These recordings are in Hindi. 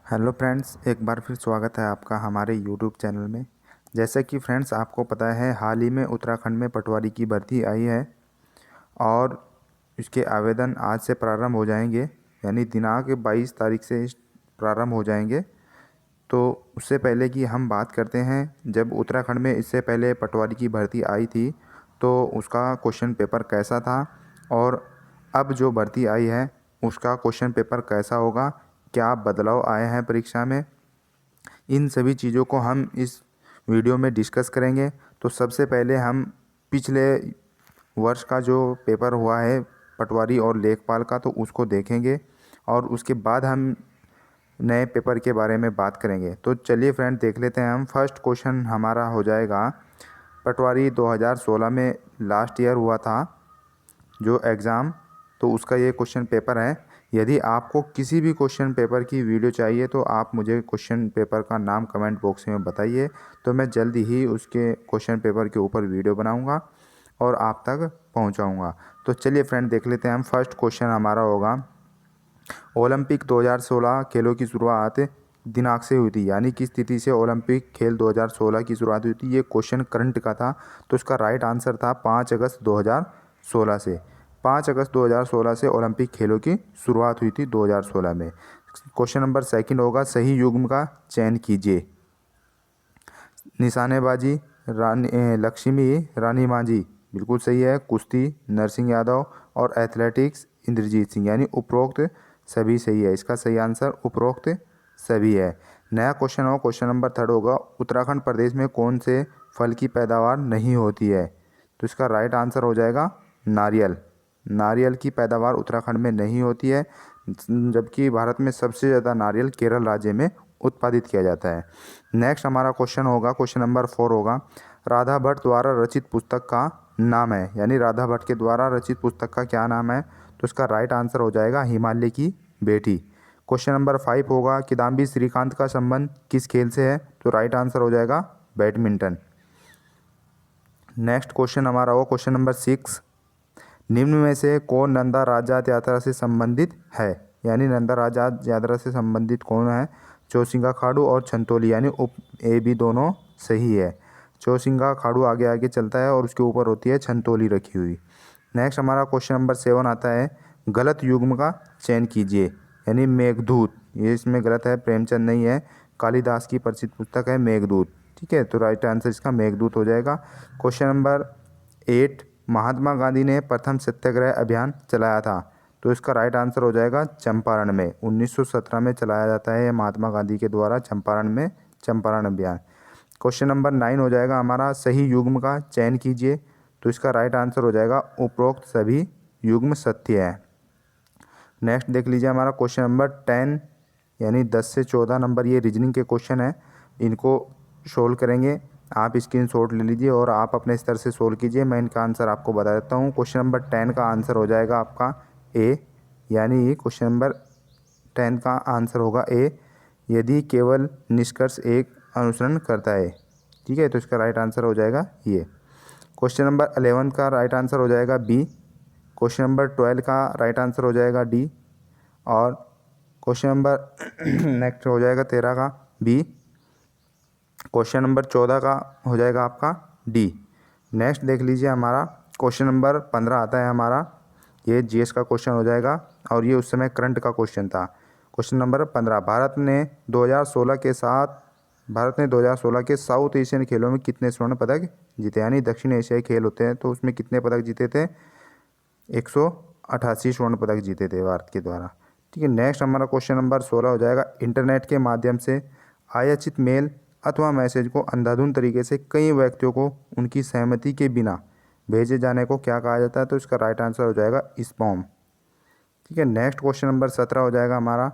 हेलो फ्रेंड्स, एक बार फिर स्वागत है आपका हमारे यूट्यूब चैनल में। जैसे कि फ्रेंड्स आपको पता है, हाल ही में उत्तराखंड में पटवारी की भर्ती आई है और इसके आवेदन आज से प्रारंभ हो जाएंगे, यानी दिनांक 22 तारीख से प्रारंभ हो जाएंगे। तो उससे पहले कि हम बात करते हैं, जब उत्तराखंड में इससे पहले पटवारी की भर्ती आई थी तो उसका क्वेश्चन पेपर कैसा था और अब जो भर्ती आई है उसका क्वेश्चन पेपर कैसा होगा, क्या बदलाव आए हैं परीक्षा में, इन सभी चीज़ों को हम इस वीडियो में डिस्कस करेंगे। तो सबसे पहले हम पिछले वर्ष का जो पेपर हुआ है पटवारी और लेखपाल का, तो उसको देखेंगे और उसके बाद हम नए पेपर के बारे में बात करेंगे। तो चलिए फ्रेंड, देख लेते हैं। हम फर्स्ट क्वेश्चन हमारा हो जाएगा, पटवारी 2016 में लास्ट ईयर हुआ था जो एग्ज़ाम, तो उसका ये क्वेश्चन पेपर है। यदि आपको किसी भी क्वेश्चन पेपर की वीडियो चाहिए तो आप मुझे क्वेश्चन पेपर का नाम कमेंट बॉक्स में बताइए, तो मैं जल्दी ही उसके क्वेश्चन पेपर के ऊपर वीडियो बनाऊंगा और आप तक पहुंचाऊंगा। तो चलिए फ्रेंड, देख लेते हैं। हम फर्स्ट क्वेश्चन हमारा होगा, ओलंपिक 2016 खेलों की शुरुआत दिनांक से हुई थी, यानी किस तिथि से ओलंपिक खेल 2016 की शुरुआत हुई थी। ये क्वेश्चन करंट का था, तो इसका राइट आंसर था 5 अगस्त 2016 से। 5 अगस्त 2016 से ओलंपिक खेलों की शुरुआत हुई थी 2016 में। क्वेश्चन नंबर सेकंड होगा, सही युग्म का चयन कीजिए। निशानेबाजी लक्ष्मी रानी मांझी, बिल्कुल सही है। कुश्ती नरसिंह यादव और एथलेटिक्स इंद्रजीत सिंह, यानी उपरोक्त सभी सही है। इसका सही आंसर उपरोक्त सभी है। नया क्वेश्चन हो, क्वेश्चन नंबर थर्ड होगा, उत्तराखंड प्रदेश में कौन से फल की पैदावार नहीं होती है। तो इसका राइट आंसर हो जाएगा नारियल। नारियल की पैदावार उत्तराखंड में नहीं होती है, जबकि भारत में सबसे ज़्यादा नारियल केरल राज्य में उत्पादित किया जाता है। नेक्स्ट हमारा क्वेश्चन होगा, क्वेश्चन नंबर 4 होगा, राधा भट्ट द्वारा रचित पुस्तक का नाम है, यानी राधा भट्ट के द्वारा रचित पुस्तक का क्या नाम है। तो इसका राइट आंसर हो जाएगा हिमालय की बेटी। क्वेश्चन नंबर 5 होगा, किदाम्बी श्रीकांत का संबंध किस खेल से है। तो राइट आंसर हो जाएगा बैडमिंटन। नेक्स्ट क्वेश्चन हमारा हो, क्वेश्चन नंबर 6, निम्न में से कौन नंदा राजजात यात्रा से संबंधित है, यानी नंदा राजजात यात्रा से संबंधित कौन है। चौसिंगा खाड़ू और छंतोली, यानी ए बी दोनों सही है। चौसिंगा खाड़ू आगे आगे चलता है और उसके ऊपर होती है छंतोली रखी हुई। नेक्स्ट हमारा क्वेश्चन नंबर 7 आता है, गलत युग्म का चयन कीजिए, यानी मेघदूत, ये इसमें गलत है, प्रेमचंद नहीं है, कालिदास की प्रसिद्ध पुस्तक है मेघदूत। ठीक है, तो राइट आंसर इसका मेघदूत हो जाएगा। क्वेश्चन नंबर 8, महात्मा गांधी ने प्रथम सत्याग्रह अभियान चलाया था। तो इसका राइट आंसर हो जाएगा चंपारण में। 1917 में चलाया जाता है महात्मा गांधी के द्वारा चंपारण में चंपारण अभियान। क्वेश्चन नंबर 9 हो जाएगा हमारा, सही युग्म का चयन कीजिए। तो इसका राइट आंसर हो जाएगा उपरोक्त सभी युग्म सत्य है। नेक्स्ट देख लीजिए हमारा क्वेश्चन नंबर 10, यानी 10 से 14 नंबर, ये रीजनिंग के क्वेश्चन है, इनको सोल्व करेंगे। आप स्क्रीनशॉट ले लीजिए और आप अपने स्तर से सोल्व कीजिए। मैं इनका आंसर आपको बता देता हूँ। क्वेश्चन नंबर 10 का आंसर हो जाएगा आपका ए, यानी क्वेश्चन नंबर 10 का आंसर होगा ए, यदि केवल निष्कर्ष एक अनुसरण करता है। ठीक है, तो इसका राइट आंसर हो जाएगा ये। क्वेश्चन नंबर 11 का राइट आंसर हो जाएगा बी। क्वेश्चन नंबर 12 का राइट आंसर हो जाएगा डी। और क्वेश्चन नंबर नेक्स्ट हो जाएगा 13 का बी। क्वेश्चन नंबर 14 का हो जाएगा आपका डी। नेक्स्ट देख लीजिए हमारा क्वेश्चन नंबर 15 आता है हमारा, ये जीएस का क्वेश्चन हो जाएगा और ये उस समय करंट का क्वेश्चन था। क्वेश्चन नंबर 15, भारत ने 2016 के साउथ एशियन खेलों में कितने स्वर्ण पदक जीते, यानी दक्षिण एशियाई खेल होते हैं तो उसमें कितने पदक जीते थे। 188 स्वर्ण पदक जीते थे भारत के द्वारा। ठीक है, नेक्स्ट हमारा क्वेश्चन नंबर 16 हो जाएगा, इंटरनेट के माध्यम से आयाचित मेल अथवा मैसेज को अंधाधुंध तरीके से कई व्यक्तियों को उनकी सहमति के बिना भेजे जाने को क्या कहा जाता है। तो इसका राइट आंसर हो जाएगा स्पैम। ठीक है, नेक्स्ट क्वेश्चन नंबर 17 हो जाएगा हमारा,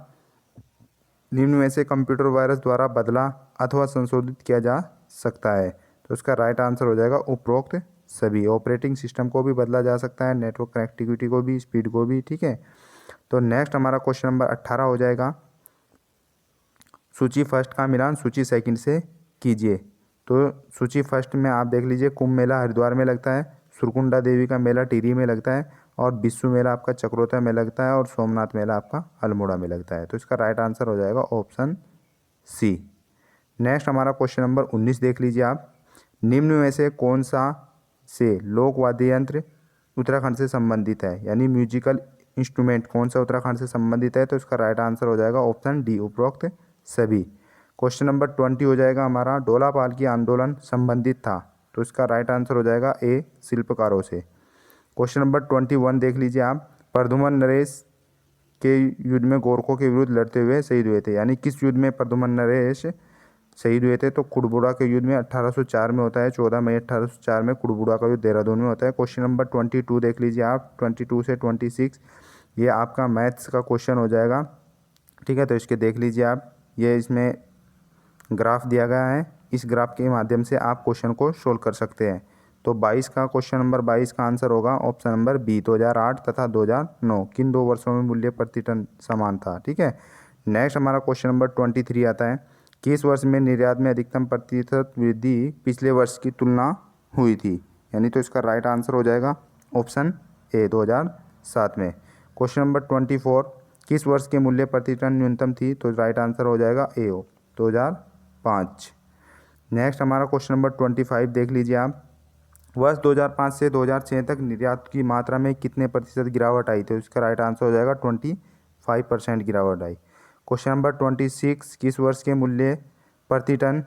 निम्न में से कंप्यूटर वायरस द्वारा बदला अथवा संशोधित किया जा सकता है। तो इसका राइट आंसर हो जाएगा उपरोक्त सभी। ऑपरेटिंग सिस्टम को भी बदला जा सकता है, नेटवर्क कनेक्टिविटी को भी, स्पीड को भी। ठीक है, तो नेक्स्ट हमारा क्वेश्चन नंबर 18 हो जाएगा, सूची फर्स्ट का मिलान सूची सेकंड से कीजिए। तो सूची फर्स्ट में आप देख लीजिए, कुंभ मेला हरिद्वार में लगता है, सुरकुंडा देवी का मेला टिहरी में लगता है और विश्व मेला आपका चक्रोता में लगता है और सोमनाथ मेला आपका अल्मोड़ा में लगता है। तो इसका राइट आंसर हो जाएगा ऑप्शन सी। नेक्स्ट हमारा क्वेश्चन नंबर 19 देख लीजिए आप। निम्न में से कौन सा से लोक वाद्य यंत्र उत्तराखंड से संबंधित है, यानी म्यूजिकल इंस्ट्रूमेंट कौन सा उत्तराखंड से संबंधित है। तो इसका राइट आंसर हो जाएगा ऑप्शन डी, उपरोक्त सभी। क्वेश्चन नंबर 20 हो जाएगा हमारा, डोला पालकी आंदोलन संबंधित था। तो इसका राइट आंसर हो जाएगा ए, शिल्पकारों से। क्वेश्चन नंबर 21 देख लीजिए आप। प्रद्युमन नरेश के युद्ध में गोरखों के विरुद्ध लड़ते हुए शहीद हुए थे, यानी किस युद्ध में प्रद्युमन नरेश शहीद हुए थे। तो कुड़बुड़ा के युद्ध में 1804 में होता है, 14 मई 1804 में कुड़बुड़ा का युद्ध देहरादून में होता है। क्वेश्चन नंबर 22 देख लीजिए आप, 22 से 26 ये आपका मैथ्स का क्वेश्चन हो जाएगा। ठीक है, तो इसके देख लीजिए आप, ये इसमें ग्राफ दिया गया है, इस ग्राफ के माध्यम से आप क्वेश्चन को सोल्व कर सकते हैं। तो 22 का क्वेश्चन नंबर 22 का आंसर होगा ऑप्शन नंबर बी, 2008 तथा 2009 किन 2 वर्षों में मूल्य प्रति टन समान था। ठीक है, नेक्स्ट हमारा क्वेश्चन नंबर 23 आता है। किस वर्ष में निर्यात में अधिकतम प्रतिशत वृद्धि पिछले वर्ष की तुलना हुई थी, यानी तो इसका राइट आंसर हो जाएगा ऑप्शन ए, 2007 में। क्वेश्चन नंबर 24, किस वर्ष के मूल्य प्रति टन न्यूनतम थी। तो राइट आंसर हो जाएगा ए, 2005। नेक्स्ट हमारा क्वेश्चन नंबर 25 देख लीजिए आप। वर्ष 2005 से 2006 तक निर्यात की मात्रा में कितने प्रतिशत गिरावट आई। तो इसका राइट आंसर हो जाएगा 25% गिरावट आई। क्वेश्चन नंबर 26, किस वर्ष के मूल्य प्रति टन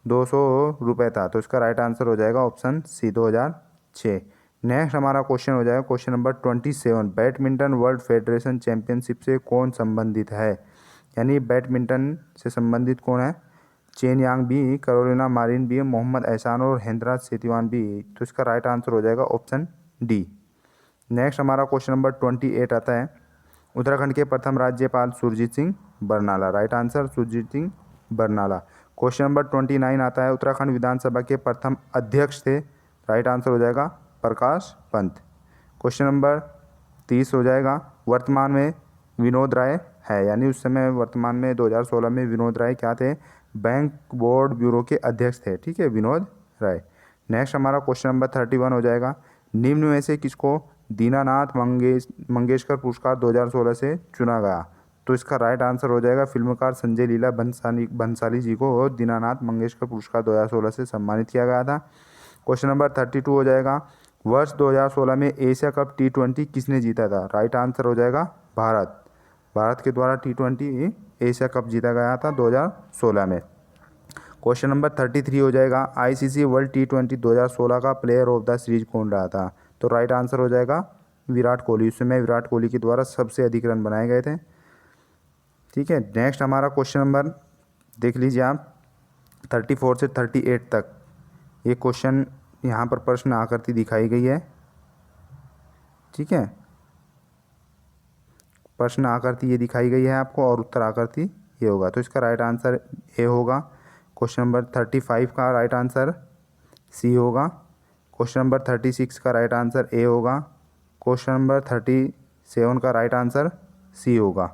200 रुपये था। तो इसका राइट आंसर हो जाएगा ऑप्शन सी, 2006। नेक्स्ट हमारा क्वेश्चन हो जाएगा question number 27, badminton world federation championship से कौन संबंधित है, यानी बैडमिंटन से संबंधित कौन है। चेन यांग भी, कैरोलिना मारिन भी, मोहम्मद एहसान और हेंद्रा सेतीवान भी। तो इसका राइट आंसर हो जाएगा ऑप्शन डी। नेक्स्ट हमारा क्वेश्चन नंबर 28 आता है। उत्तराखंड के प्रथम राज्यपाल Surjit Singh Barnala. Right answer Surjit Singh Barnala. Question number 29 आता है। उत्तराखंड विधानसभा के प्रथम अध्यक्ष थे। राइट आंसर हो जाएगा प्रकाश पंत। क्वेश्चन नंबर 30 हो जाएगा। वर्तमान में विनोद राय है, यानी उस समय वर्तमान में 2016 में विनोद राय क्या थे, बैंक बोर्ड ब्यूरो के अध्यक्ष थे। ठीक है, विनोद राय। नेक्स्ट हमारा क्वेश्चन नंबर 31 हो जाएगा। निम्न में से किसको दीनानाथ मंगेशकर पुरस्कार 2016 से चुना गया। तो इसका राइट आंसर हो जाएगा फिल्मकार संजय लीला भंसाली जी को दीनानाथ मंगेशकर पुरस्कार 2016 से सम्मानित किया गया था। क्वेश्चन नंबर 32 हो जाएगा। वर्ष 2016 में एशिया कप T20 किसने जीता था। राइट आंसर हो जाएगा भारत के द्वारा T20 एशिया कप जीता गया था 2016 में। क्वेश्चन नंबर 33 हो जाएगा। ICC वर्ल्ड T20 2016 का प्लेयर ऑफ द सीरीज कौन रहा था। तो राइट आंसर हो जाएगा विराट कोहली। उस समय विराट कोहली के द्वारा सबसे अधिक रन बनाए गए थे। ठीक है, नेक्स्ट हमारा क्वेश्चन नंबर देख लीजिए आप 34 से 38 तक। ये क्वेश्चन यहाँ पर प्रश्न आकृति दिखाई गई है। ठीक है, प्रश्न आकृति ये दिखाई गई है आपको और उत्तर आकृति ये होगा। तो इसका राइट आंसर ए होगा। क्वेश्चन नंबर 35 का राइट आंसर सी होगा। क्वेश्चन नंबर 36 का राइट आंसर ए होगा। क्वेश्चन नंबर 37 का राइट आंसर सी होगा।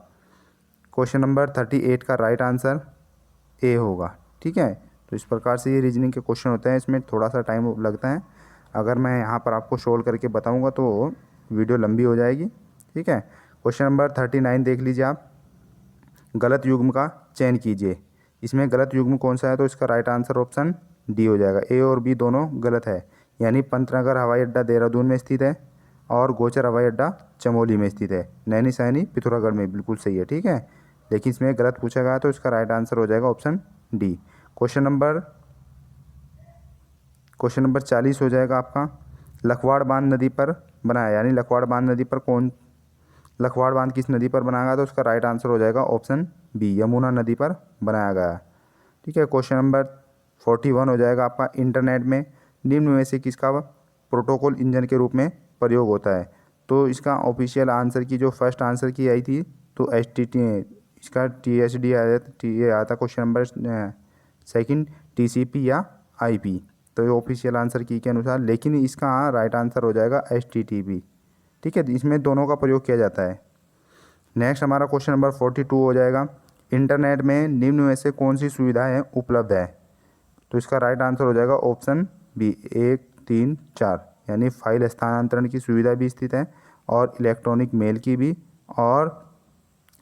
क्वेश्चन नंबर 38 का राइट आंसर ए होगा। ठीक है, तो इस प्रकार से ये रीजनिंग के क्वेश्चन होते हैं, इसमें थोड़ा सा टाइम लगता है। अगर मैं यहाँ पर आपको सोल्व करके बताऊँगा तो वीडियो लंबी हो जाएगी। ठीक है, क्वेश्चन नंबर 39 देख लीजिए आप। गलत युग्म का चयन कीजिए। इसमें गलत युग्म कौन सा है। तो इसका राइट आंसर ऑप्शन डी हो जाएगा। ए और बी दोनों गलत है, यानी पंतनगर हवाई अड्डा देहरादून में स्थित है और गोचर हवाई अड्डा चमोली में स्थित है। नैनी सैनी पिथौरागढ़ में, बिल्कुल सही है। ठीक है, लेकिन इसमें गलत पूछा गया तो इसका राइट आंसर हो जाएगा ऑप्शन डी। क्वेश्चन नंबर 40 हो जाएगा आपका। लखवाड़ बांध नदी पर बनाया, यानी लखवाड़ बांध नदी पर लखवाड़ बांध किस नदी पर बनाया गया। तो उसका राइट आंसर हो जाएगा ऑप्शन बी, यमुना नदी पर बनाया गया। ठीक है, क्वेश्चन नंबर 41 हो जाएगा आपका। इंटरनेट में निम्न में से किसका प्रोटोकॉल इंजन के रूप में प्रयोग होता है। तो इसका ऑफिशियल आंसर की जो फर्स्ट आंसर की आई थी तो इसका TSD आया था। क्वेश्चन नंबर सेकंड TCP या IP। तो ये ऑफिशियल आंसर की के अनुसार, लेकिन इसका राइट आंसर हो जाएगा HTTP। ठीक है, इसमें दोनों का प्रयोग किया जाता है। नेक्स्ट हमारा क्वेश्चन नंबर 42 हो जाएगा। इंटरनेट में निम्न में से कौन सी सुविधाएं उपलब्ध है। तो इसका राइट आंसर हो जाएगा ऑप्शन बी, 1, 3, 4, यानी फाइल स्थानांतरण की सुविधा भी स्थित है और इलेक्ट्रॉनिक मेल की भी और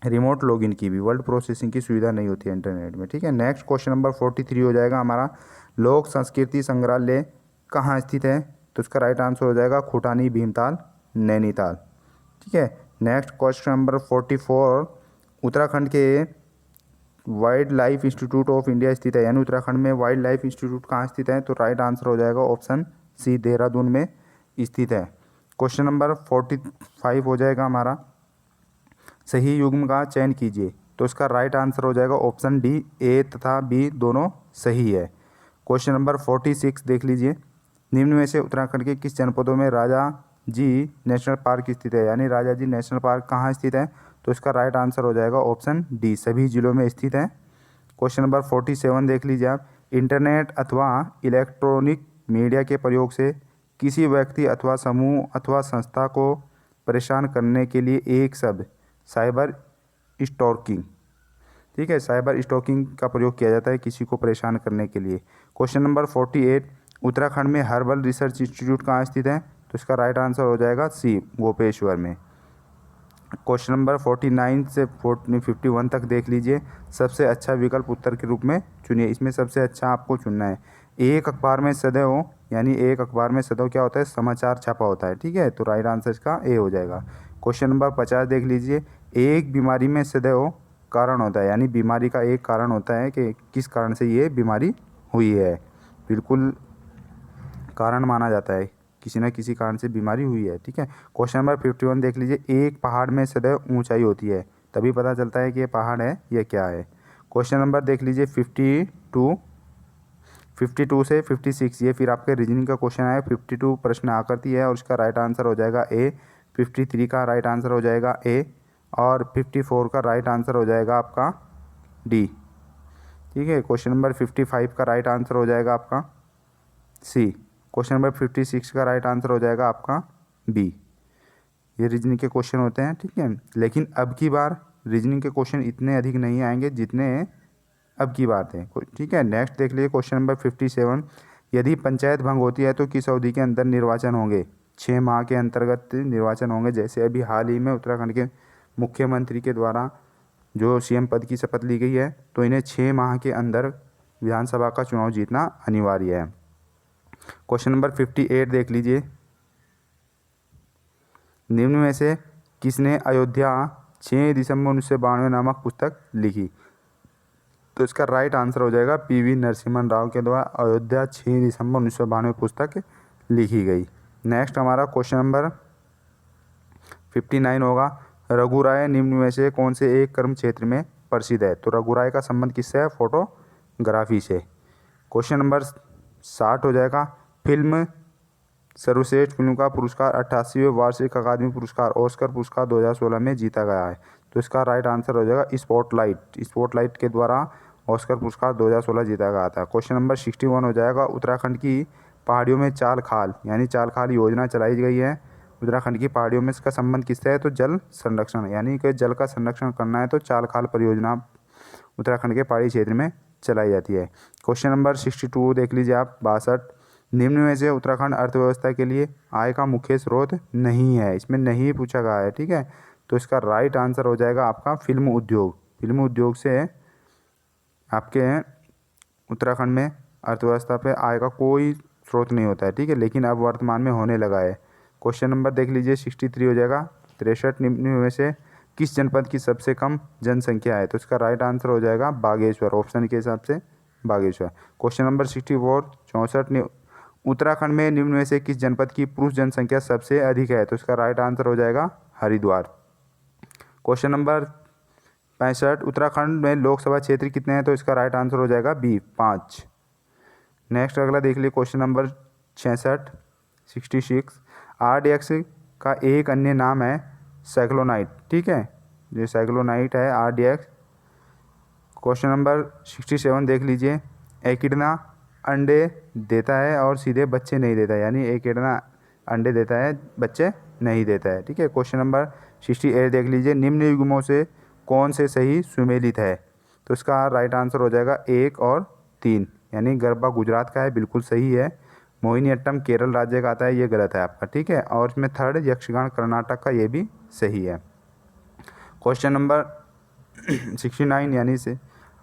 रिमोट लॉगिन की भी। वर्ड प्रोसेसिंग की सुविधा नहीं होती है इंटरनेट में, ठीक है। नेक्स्ट क्वेश्चन नंबर 43 हो जाएगा हमारा, लोक संस्कृति संग्रहालय कहाँ स्थित है? तो इसका राइट आंसर हो जाएगा खुटानी, भीमताल, नैनीताल, ठीक है। नेक्स्ट क्वेश्चन नंबर 44, उत्तराखंड के wild life institute of India स्थित है, यानी उत्तराखंड में वाइल्ड लाइफ इंस्टीट्यूट कहाँ स्थित है? तो राइट आंसर हो जाएगा ऑप्शन सी, देहरादून में स्थित है। क्वेश्चन नंबर 45 हो जाएगा हमारा, सही युग्म का चयन कीजिए। तो इसका राइट आंसर हो जाएगा ऑप्शन डी, ए तथा बी दोनों सही है। क्वेश्चन नंबर 46 देख लीजिए, निम्न में से उत्तराखंड के किस जनपदों में राजा जी नेशनल पार्क स्थित है? यानी राजा जी नेशनल पार्क कहाँ स्थित है? तो इसका राइट आंसर हो जाएगा ऑप्शन डी, सभी जिलों में स्थित है। क्वेश्चन नंबर 47 देख लीजिए आप, इंटरनेट अथवा इलेक्ट्रॉनिक मीडिया के प्रयोग से किसी व्यक्ति अथवा समूह अथवा संस्था को परेशान करने के लिए एक शब्द साइबर स्टॉकिंग, ठीक है, साइबर स्टॉकिंग का प्रयोग किया जाता है किसी को परेशान करने के लिए। क्वेश्चन नंबर 48, उत्तराखंड में हर्बल रिसर्च इंस्टीट्यूट कहाँ स्थित है? तो इसका राइट आंसर हो जाएगा सी, गोपेश्वर में। क्वेश्चन नंबर 49 से 51 तक देख लीजिए, सबसे अच्छा विकल्प उत्तर के रूप में चुनिए। इसमें सबसे अच्छा आपको चुनना है। एक अखबार में सदैव, यानी एक अखबार में सदैव क्या होता है? समाचार छपा होता है, ठीक है। तो राइट आंसर इसका ए हो जाएगा। क्वेश्चन नंबर 50 देख लीजिए, एक बीमारी में सदैव कारण होता है, यानी बीमारी का एक कारण होता है कि किस कारण से ये बीमारी हुई है, बिल्कुल कारण माना जाता है, किसी न किसी कारण से बीमारी हुई है, ठीक है। क्वेश्चन नंबर 51 देख लीजिए, एक पहाड़ में सदैव ऊंचाई होती है, तभी पता चलता है कि ये पहाड़ है या क्या है। क्वेश्चन नंबर देख लीजिए 52 से 56, ये फिर आपके रीजनिंग का क्वेश्चन है। 52 प्रश्न आकृति है और इसका राइट आंसर हो जाएगा ए। 53 का राइट आंसर हो जाएगा ए और 54 का राइट आंसर हो जाएगा आपका डी, ठीक है। क्वेश्चन नंबर 55 का राइट आंसर हो जाएगा आपका सी। क्वेश्चन नंबर 56 का राइट आंसर हो जाएगा आपका बी। ये रीजनिंग के क्वेश्चन होते हैं, ठीक है। लेकिन अब की बार रीजनिंग के क्वेश्चन इतने अधिक नहीं आएंगे जितने अब की बार थे, ठीक है। नेक्स्ट देख लीजिए क्वेश्चन नंबर 57, यदि पंचायत भंग होती है तो किस अवधि के अंदर निर्वाचन होंगे? 6 माह के अंतर्गत निर्वाचन होंगे। जैसे अभी हाल ही में उत्तराखंड के मुख्यमंत्री के द्वारा जो सीएम पद की शपथ ली गई है, तो इन्हें 6 माह के अंदर विधानसभा का चुनाव जीतना अनिवार्य है। क्वेश्चन नंबर 58 देख लीजिए, निम्न में से किसने अयोध्या 6 दिसंबर 1992 नामक पुस्तक लिखी? तो इसका राइट आंसर हो जाएगा पीवी नरसिम्हा राव के द्वारा अयोध्या 6 दिसंबर 1992 पुस्तक लिखी गई। नेक्स्ट हमारा क्वेश्चन नंबर 59 होगा, रघुराय निम्न में से कौन से एक कर्म क्षेत्र में प्रसिद्ध है? तो रघुराय का संबंध किससे है? फोटोग्राफी से। क्वेश्चन नंबर 60 हो जाएगा, फिल्म सर्वश्रेष्ठ फिल्म का पुरस्कार 88वें वार्षिक अकादमी पुरस्कार ऑस्कर पुरस्कार 2016 में जीता गया है। तो इसका राइट आंसर हो जाएगा स्पॉटलाइट के द्वारा ऑस्कर पुरस्कार 2016 जीता गया था। क्वेश्चन नंबर 61 हो जाएगा, उत्तराखंड की पहाड़ियों में चाल खाल यानी चाल खाल योजना चलाई गई है। उत्तराखंड की पहाड़ियों में इसका संबंध किससे है? तो जल संरक्षण, यानी कि जल का संरक्षण करना है तो चाल खाल परियोजना उत्तराखंड के पहाड़ी क्षेत्र में चलाई जाती है। क्वेश्चन नंबर 62 देख लीजिए आप, 62, निम्न में से उत्तराखंड अर्थव्यवस्था के लिए आय का मुख्य स्रोत नहीं है। इसमें नहीं पूछा गया है, ठीक है। तो इसका राइट आंसर हो जाएगा आपका फिल्म उद्योग। फिल्म उद्योग से आपके उत्तराखंड में अर्थव्यवस्था पे आय का कोई स्रोत नहीं होता है, ठीक है, लेकिन अब वर्तमान में होने लगा है। क्वेश्चन नंबर देख लीजिए 63 हो जाएगा, 63, निम्न में से किस जनपद की सबसे कम जनसंख्या है? तो इसका राइट आंसर हो जाएगा बागेश्वर, ऑप्शन के हिसाब से बागेश्वर। क्वेश्चन नंबर 64, 64, उत्तराखंड में निम्न में से किस जनपद की पुरुष जनसंख्या सबसे अधिक है? तो इसका राइट आंसर हो जाएगा हरिद्वार। क्वेश्चन नंबर 65, उत्तराखंड में लोकसभा क्षेत्र कितने हैं? तो इसका राइट आंसर हो जाएगा बी, 5। नेक्स्ट अगला देख लीजिए क्वेश्चन नंबर 66, RDX का एक अन्य नाम है साइक्लोनाइट, ठीक है, जो साइक्लोनाइट है RDX। क्वेश्चन नंबर 67 देख लीजिए, एकिडना अंडे देता है और सीधे बच्चे नहीं देता है, यानी एकिडना अंडे देता है बच्चे नहीं देता है, ठीक है। क्वेश्चन नंबर 68 देख लीजिए, निम्न युग्मों से कौन से सही सुमेलित है? तो इसका राइट आंसर हो जाएगा 1 और 3, यानी गरबा गुजरात का है, बिल्कुल सही है। मोहिनीअट्टम केरल राज्य का आता है, ये गलत है आपका, ठीक है। और इसमें थर्ड यक्षगान कर्नाटक का, ये भी सही है। क्वेश्चन नंबर 69 यानी से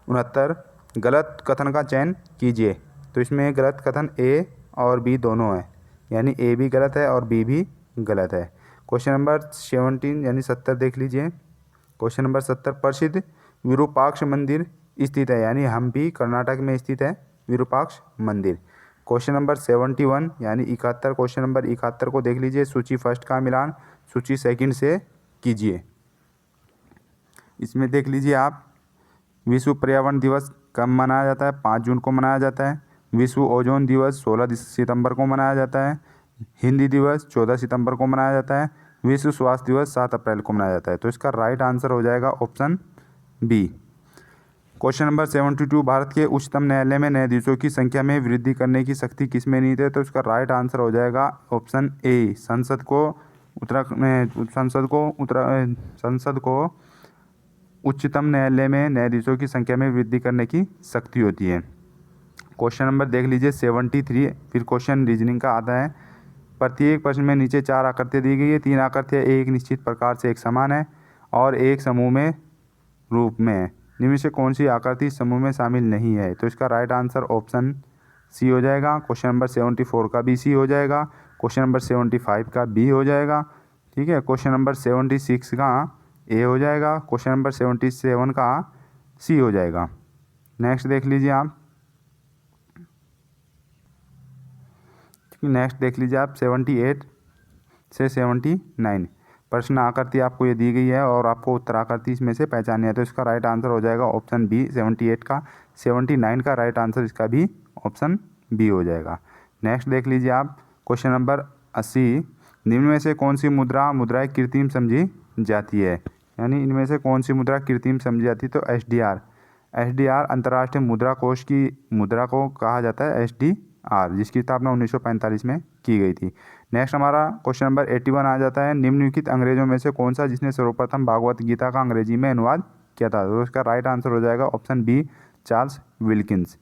69, गलत कथन का चयन कीजिए। तो इसमें गलत कथन ए और बी दोनों है, यानी ए भी गलत है और बी भी गलत है। क्वेश्चन नंबर 17 यानी 70 देख लीजिए। क्वेश्चन नंबर 70, प्रसिद्ध विरूपाक्ष मंदिर स्थित है, यानी हम्पी कर्नाटक में स्थित है विरूपाक्ष मंदिर। क्वेश्चन नंबर 71 यानी 71, क्वेश्चन नंबर 71 को देख लीजिए। सूची फर्स्ट का मिलान सूची सेकंड से कीजिए। इसमें देख लीजिए आप, विश्व पर्यावरण दिवस कब मनाया जाता है? 5 जून को मनाया जाता है। विश्व ओजोन दिवस 16 सितंबर को मनाया जाता है। हिंदी दिवस 14 सितंबर को मनाया जाता है। विश्व स्वास्थ्य दिवस 7 अप्रैल को मनाया जाता है। तो इसका राइट आंसर हो जाएगा option B. Question number 72, Bharat के उच्चतम न्यायालय में न्यायाधीशों की संख्या में वृद्धि करने की शक्ति किसमें निहित है? तो इसका राइट आंसर हो जाएगा ऑप्शन ए, संसद को उच्चतम न्यायालय में न्यायाधीशों की संख्या में वृद्धि करने की शक्ति होती है। क्वेश्चन नंबर देख लीजिए 73, फिर क्वेश्चन रीजनिंग का आता है। प्रत्येक प्रश्न में नीचे 4 आकृतियाँ दी गई है। 3 आकृतियाँ एक निश्चित प्रकार से एक समान है और एक समूह में रूप में है। निम्न से कौन सी आकृति समूह में शामिल नहीं है? तो इसका राइट आंसर ऑप्शन सी हो जाएगा। क्वेश्चन नंबर 74 का भी सी हो जाएगा। क्वेश्चन नंबर 75 का बी हो जाएगा, ठीक है। क्वेश्चन नंबर 76 का ए हो जाएगा। क्वेश्चन नंबर 77 का सी हो जाएगा। नेक्स्ट देख लीजिए आप, 78 से 79 प्रश्न आकृति आपको ये दी गई है और आपको उत्तर आकृति इसमें से पहचाननी है। तो इसका राइट आंसर हो जाएगा ऑप्शन बी 78 का। 79 का राइट आंसर इसका भी ऑप्शन बी हो जाएगा। नेक्स्ट देख लीजिए आप, क्वेश्चन नंबर 80, निम्न में से कौन सी मुद्राएं कृत्रिम समझी जाती है? यानी इनमें से कौन सी मुद्रा कृत्रिम समझी जाती है? तो एसडीआर अंतर्राष्ट्रीय मुद्रा कोष की मुद्रा को कहा जाता है एसडीआर, जिसकी स्थापना 1945 में की गई थी। नेक्स्ट हमारा क्वेश्चन नंबर 81 आ जाता है। निम्नलिखित अंग्रेजों में से कौन सा जिसने सर्वप्रथम भागवत गीता का अंग्रेजी में अनुवाद किया था? तो इसका राइट आंसर हो जाएगा option B, Charles Wilkins.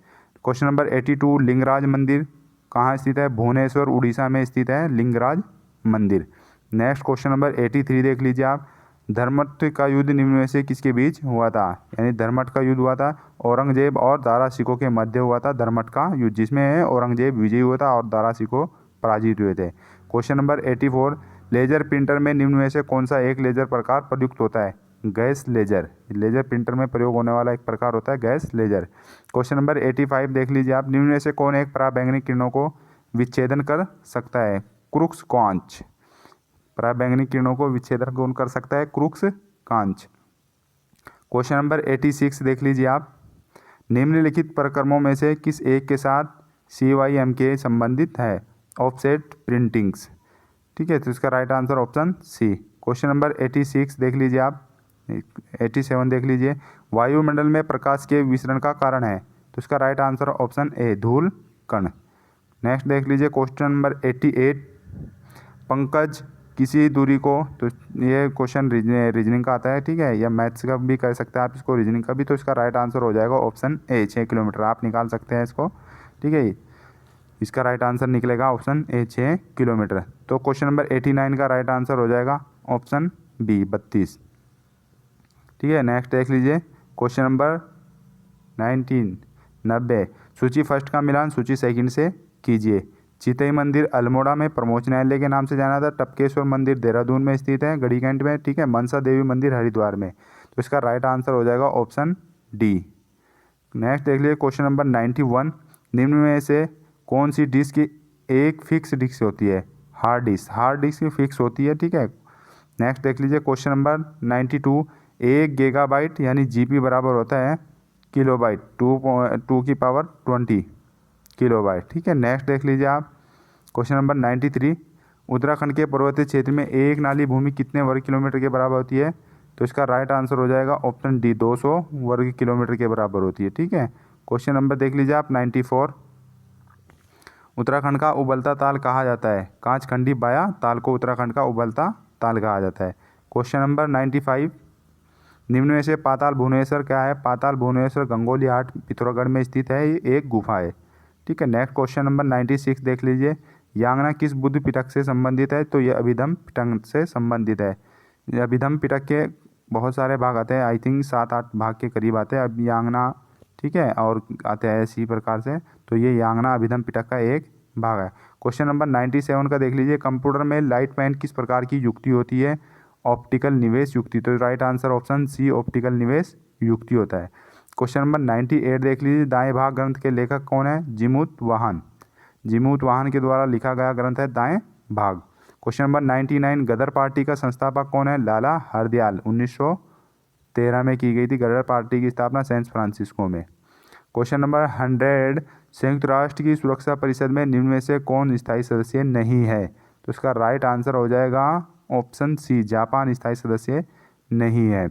Question number 82, Lingaraj मंदिर कहाँ स्थित है? भुवनेश्वर उड़ीसा में स्थित है लिंगराज मंदिर। नेक्स्ट क्वेश्चन नंबर 83 देख लीजिए आप, धर्मठ का युद्ध निम्न में से किसके बीच हुआ था? यानी धर्मठ का युद्ध हुआ था औरंगजेब और दारा सिकों के मध्य हुआ था धर्मठ का युद्ध, जिसमें औरंगजेब विजयी हुआ था और दारा सिकों पराजित हुए थे। क्वेश्चन नंबर 84, लेजर प्रिंटर में निम्न में से कौन सा एक लेजर प्रकार प्रयुक्त होता है? Gas laser. लेजर प्रिंटर में प्रयोग होने वाला एक प्रकार होता है गैस लेजर। क्वेश्चन नंबर 85 देख लीजिए आप, निम्न में से कौन एक पराबैंगनी किरणों को विच्छेदन कर सकता है? क्रुक्स कांच। पराबैंगनी किरणों को विच्छेदन कौन कर सकता है? क्रुक्स कांच। क्वेश्चन नंबर 86 देख लीजिए आप, निम्नलिखित प्रक्रमों में से किस एक के साथ CYMK संबंधित है? ऑफसेट प्रिंटिंग्स, ठीक है। तो इसका right answer option C. Question number 86 देख लीजिए आप, 87 देख लीजिए, वायुमंडल में प्रकाश के विसरण का कारण है? तो इसका राइट आंसर ऑप्शन ए, धूल कण। नेक्स्ट देख लीजिए क्वेश्चन नंबर 88, पंकज किसी दूरी को, तो ये क्वेश्चन रीजनिंग का आता है, ठीक है, या मैथ्स का भी कर सकते हैं आप इसको, रीजनिंग का भी। तो इसका राइट आंसर हो जाएगा ऑप्शन ए, 6 किलोमीटर। आप निकाल सकते हैं इसको, ठीक है। इसका राइट आंसर निकलेगा ऑप्शन ए, 6 किलोमीटर। तो क्वेश्चन नंबर 89 का राइट आंसर हो जाएगा ऑप्शन बी, 32, ठीक है। नेक्स्ट देख लीजिए क्वेश्चन नंबर 90, सूची फर्स्ट का मिलान सूची सेकंड से कीजिए। चितई मंदिर अल्मोड़ा में प्रमोद न्यायालय के नाम से जाना था। टपकेश्वर मंदिर देहरादून में स्थित है गढ़ीकैंट में, ठीक है। मनसा देवी मंदिर हरिद्वार में। तो इसका राइट आंसर हो जाएगा ऑप्शन डी। नेक्स्ट देख लीजिए क्वेश्चन नंबर 91, निम्न में से कौन सी डिस्क की एक फिक्स डिस्क होती है? हार्ड डिस्क की फिक्स होती है, ठीक है। नेक्स्ट देख लीजिए क्वेश्चन नंबर 92, 1 गीगाबाइट यानी जीबी बराबर होता है किलोबाइट, 2 की पावर 20 किलोबाइट, ठीक है। नेक्स्ट देख लीजिए आप क्वेश्चन नंबर 93, उत्तराखंड के पर्वतीय क्षेत्र में एक नाली भूमि कितने वर्ग किलोमीटर के बराबर होती है? तो इसका राइट आंसर हो जाएगा ऑप्शन डी, 200 वर्ग किलोमीटर के बराबर होती है, ठीक है। क्वेश्चन नंबर देख लीजिए आप 94, उत्तराखंड का उबलता ताल कहा जाता है? कांचखंडी बाया ताल को उत्तराखंड का उबलता ताल कहा जाता है। क्वेश्चन नंबर 95, निम्न में से पाताल भुवनेश्वर क्या है? पाताल भुवनेश्वर गंगोली हाट पिथौरागढ़ में स्थित है, ये एक गुफा है, ठीक है। नेक्स्ट क्वेश्चन नंबर 96 देख लीजिए। यांगना किस बुद्ध पिटक से संबंधित है? तो ये अभिधम पिटक से संबंधित है। ये अभिधम पिटक के बहुत सारे भाग आते हैं, आई थिंक 7-8 भाग के करीब आते हैं। अब यांगना, ठीक है, और आते हैं इसी प्रकार से। तो ये यांगना अभिधम पिटक का एक भाग है। क्वेश्चन नंबर 97 का देख लीजिए। कंप्यूटर में लाइट पेंट किस प्रकार की युक्ति होती है? ऑप्टिकल निवेश युक्ति। तो right answer option C optical निवेश युक्ति होता है। क्वेश्चन नंबर 98 देख लीजिए। दाएं भाग ग्रंथ के लेखक कौन है? जिमुत वाहन। जिमुत वाहन के द्वारा लिखा गया ग्रंथ है दाएं भाग। क्वेश्चन नंबर 99 गदर पार्टी का संस्थापक कौन है? लाला हरदयाल। 1913 में की गई थी गदर पार्टी की स्थापना सैन फ्रांसिस्को में। क्वेश्चन नंबर 100 संयुक्त राष्ट्र की सुरक्षा परिषद में निम्न में से कौन स्थायी सदस्य नहीं है? तो इसका राइट आंसर हो जाएगा ऑप्शन सी जापान स्थायी सदस्य नहीं है।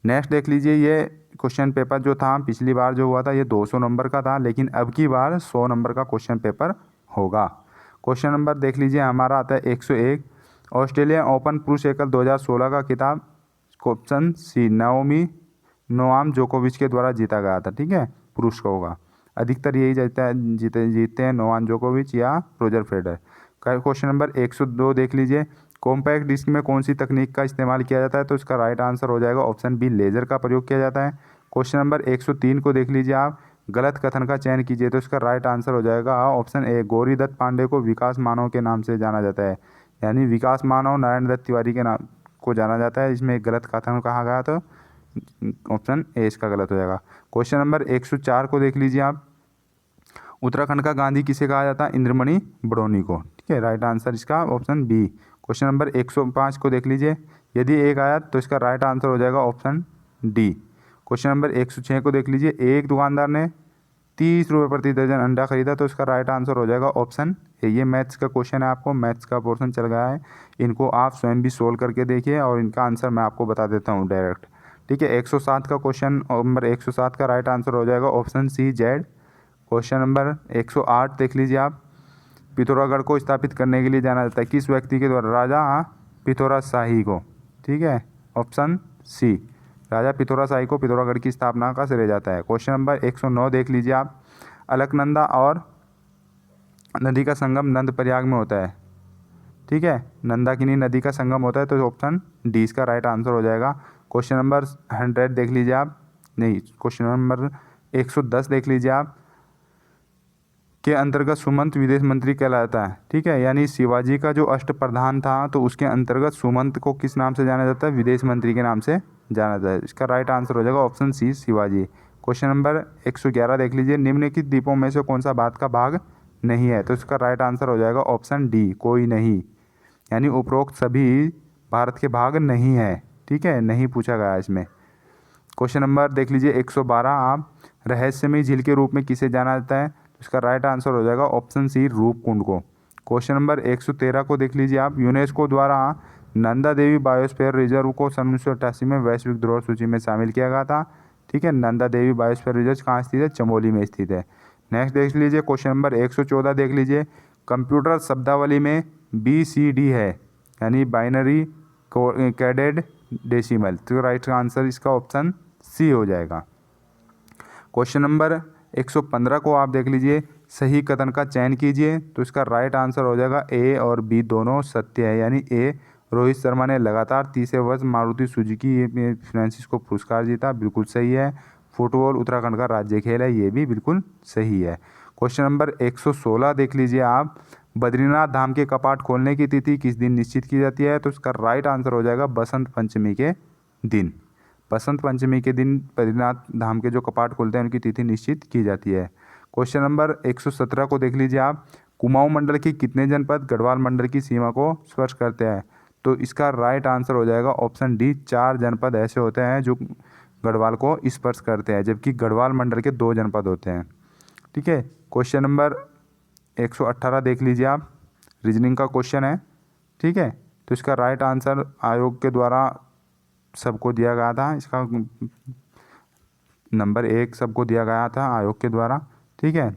नेक्स्ट देख लीजिए। ये क्वेश्चन पेपर जो था पिछली बार जो हुआ था ये 200 नंबर का था, लेकिन अब की बार 100 नंबर का क्वेश्चन पेपर होगा। क्वेश्चन नंबर देख लीजिए हमारा आता है 101। ऑस्ट्रेलियन ओपन पुरुष एकल 2016 का खिताब ऑप्शन सी नोआम जोकोविच के द्वारा जीता गया था। ठीक है, पुरुष का होगा। अधिकतर यही जीतते हैं नोआम जोकोविच या रोजर फेडरर। क्वेश्चन नंबर 102 देख लीजिए। कॉम्पैक्ट डिस्क में कौन सी तकनीक का इस्तेमाल किया जाता है? तो इसका राइट आंसर हो जाएगा ऑप्शन बी लेज़र का प्रयोग किया जाता है। क्वेश्चन नंबर 103 को देख लीजिए आप। गलत कथन का चयन कीजिए। तो इसका राइट आंसर हो जाएगा ऑप्शन ए गौरी दत्त पांडे को विकास मानव के नाम से जाना जाता है, यानी विकास मानव नारायण दत्त तिवारी के नाम को जाना जाता है। इसमें एक गलत कथन कहा गया, तो ऑप्शन ए इसका गलत हो जाएगा। क्वेश्चन नंबर 104 को देख लीजिए आप। उत्तराखंड का गांधी किसे कहा जाता है? इंद्रमणि बड़ौनी को। ठीक है, राइट आंसर इसका ऑप्शन बी। क्वेश्चन नंबर 105 को देख लीजिए। यदि एक आया तो इसका राइट आंसर हो जाएगा ऑप्शन डी। क्वेश्चन नंबर 106 को देख लीजिए। एक दुकानदार ने 30 रुपये प्रति दर्जन अंडा खरीदा, तो इसका राइट आंसर हो जाएगा ऑप्शन ए। ये मैथ्स का क्वेश्चन है, आपको मैथ्स का पोर्शन चल गया है, इनको आप स्वयं भी सोल्व करके देखिए और इनका आंसर मैं आपको बता देता हूँ डायरेक्ट। ठीक है, 107 का क्वेश्चन नंबर 107 का राइट आंसर हो जाएगा option C Z. Question number 108 देख लीजिए आप। पिथौरागढ़ को स्थापित करने के लिए जाना जाता है किस व्यक्ति के द्वारा? राजा पिथौरा शाही को। ठीक है, ऑप्शन सी राजा पिथौरा शाही को पिथौरागढ़ की स्थापना का श्रेय जाता है। क्वेश्चन नंबर 109 देख लीजिए आप। अलकनंदा और नदी का संगम नंद प्रयाग में होता है। ठीक है, नंदाकिनी नदी का संगम होता है, तो ऑप्शन डी इसका राइट आंसर हो जाएगा। क्वेश्चन नंबर 100 देख लीजिए आप, नहीं क्वेश्चन नंबर 110 देख लीजिए आप। के अंतर्गत सुमंत विदेश मंत्री कहलाता है। ठीक है, यानी शिवाजी का जो अष्ट प्रधान था तो उसके अंतर्गत सुमंत को किस नाम से जाना जाता है? विदेश मंत्री के नाम से जाना जाता है। इसका राइट आंसर हो जाएगा option C Shivaji. Question number 111 देख लीजिए। निम्नलिखित द्वीपों में से कौन सा भारत का भाग नहीं है? तो इसका राइट आंसर हो जाएगा ऑप्शन डी कोई नहीं, यानी उपरोक्त सभी भारत के भाग नहीं है। ठीक है, नहीं पूछा गया इसमें। क्वेश्चन नंबर देख लीजिए 112 आप। रहस्यमयी झील के रूप में किसे जाना जाता है? इसका राइट आंसर हो जाएगा ऑप्शन सी रूपकुंड को। क्वेश्चन नंबर 113 को देख लीजिए आप। यूनेस्को द्वारा नंदा देवी बायोस्फीयर रिजर्व को सन 1988 में वैश्विक धरोहर सूची में शामिल किया गया था। ठीक है, नंदा देवी बायोस्फीयर रिजर्व कहाँ स्थित है? चमोली में स्थित है। नेक्स्ट देख लीजिए क्वेश्चन नंबर 114 देख लीजिए। कंप्यूटर शब्दावली में BCD है, यानी बाइनरी कोडेड डेसिमल। तो राइट आंसर इसका ऑप्शन सी हो जाएगा। क्वेश्चन नंबर 115 को आप देख लीजिए। सही कथन का चयन कीजिए। तो इसका राइट आंसर हो जाएगा ए और बी दोनों सत्य है, यानी ए रोहित शर्मा ने लगातार तीसरे वर्ष मारुति सुजुकी फ्रांसिस्को पुरस्कार जीता, बिल्कुल सही है। फुटबॉल उत्तराखंड का राज्य खेल है, ये भी बिल्कुल सही है। क्वेश्चन नंबर 116 देख लीजिए आप। बद्रीनाथ धाम के कपाट खोलने की तिथि किस दिन निश्चित की जाती है? तो इसका राइट आंसर हो जाएगा बसंत पंचमी के दिन। बसंत पंचमी के दिन बद्रीनाथ धाम के जो कपाट खुलते हैं उनकी तिथि निश्चित की जाती है। क्वेश्चन नंबर 117 को देख लीजिए आप। कुमाऊं मंडल के कितने जनपद गढ़वाल मंडल की सीमा को स्पर्श करते हैं? तो इसका राइट आंसर हो जाएगा ऑप्शन डी 4 जनपद ऐसे होते हैं जो गढ़वाल को स्पर्श करते हैं, जबकि गढ़वाल मंडल के 2 जनपद होते हैं। ठीक है, क्वेश्चन नंबर 118 देख लीजिए आप। रीजनिंग का क्वेश्चन है। ठीक है, तो इसका राइट आंसर आयोग के द्वारा सबको दिया गया था, इसका नंबर 1 सबको दिया गया था आयोग के द्वारा। ठीक है,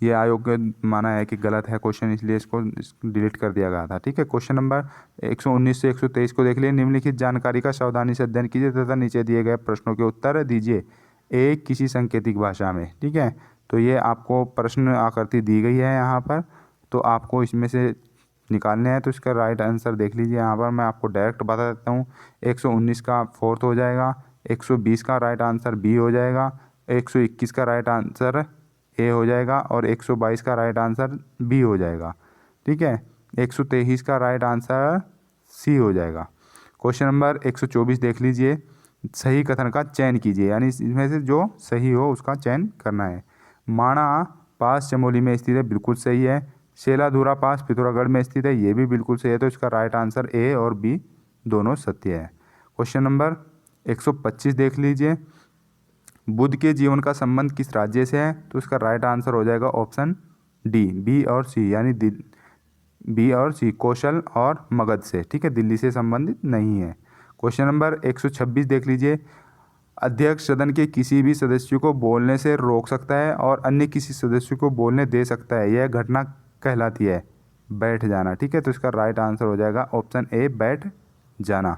ये आयोग का माना है कि गलत है क्वेश्चन, इसलिए इसको डिलीट कर दिया गया था। ठीक है, क्वेश्चन नंबर 119 से 123 को देख लिए। निम्नलिखित जानकारी का सावधानी से अध्ययन कीजिए तथा नीचे दिए गए प्रश्नों के उत्तर दीजिए एक किसी सांकेतिक भाषा में। ठीक है, तो ये आपको प्रश्न आकृति दी गई है यहाँ पर, तो आपको इसमें से निकालने हैं। तो इसका राइट आंसर देख लीजिए, यहाँ पर मैं आपको डायरेक्ट बता देता हूँ। 119 का फोर्थ हो जाएगा, 120 का राइट आंसर बी हो जाएगा, 121 का राइट आंसर ए हो जाएगा और 122 का राइट आंसर बी हो जाएगा। ठीक है, 123 का राइट आंसर सी हो जाएगा। क्वेश्चन नंबर 124 देख लीजिए, सही कथन का चयन कीजिए, यानी इसमें से जो सही हो उसका चयन करना है। माणा पास चमोली में स्थित है, बिल्कुल सही है। शेलाधुरा पास पिथौरागढ़ में स्थित है, ये भी बिल्कुल सही है। तो इसका राइट आंसर ए और बी दोनों सत्य है। क्वेश्चन नंबर 125 देख लीजिए, बुद्ध के जीवन का संबंध किस राज्य से है? तो इसका राइट आंसर हो जाएगा ऑप्शन डी, बी और सी, यानी बी और सी, कौशल और मगध से। ठीक है, दिल्ली से संबंधित नहीं है। क्वेश्चन नंबर 126 देख लीजिए, अध्यक्ष सदन के किसी भी सदस्य को बोलने से रोक सकता है और अन्य किसी सदस्य को बोलने दे सकता है, यह घटना कहलाती है बैठ जाना। ठीक है, तो इसका राइट आंसर हो जाएगा ऑप्शन ए, बैठ जाना।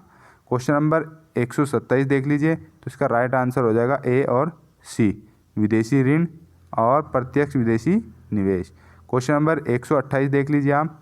क्वेश्चन नंबर 127 देख लीजिए, तो इसका राइट आंसर हो जाएगा ए और सी, विदेशी ऋण और प्रत्यक्ष विदेशी निवेश। क्वेश्चन नंबर 128 देख लीजिए आप,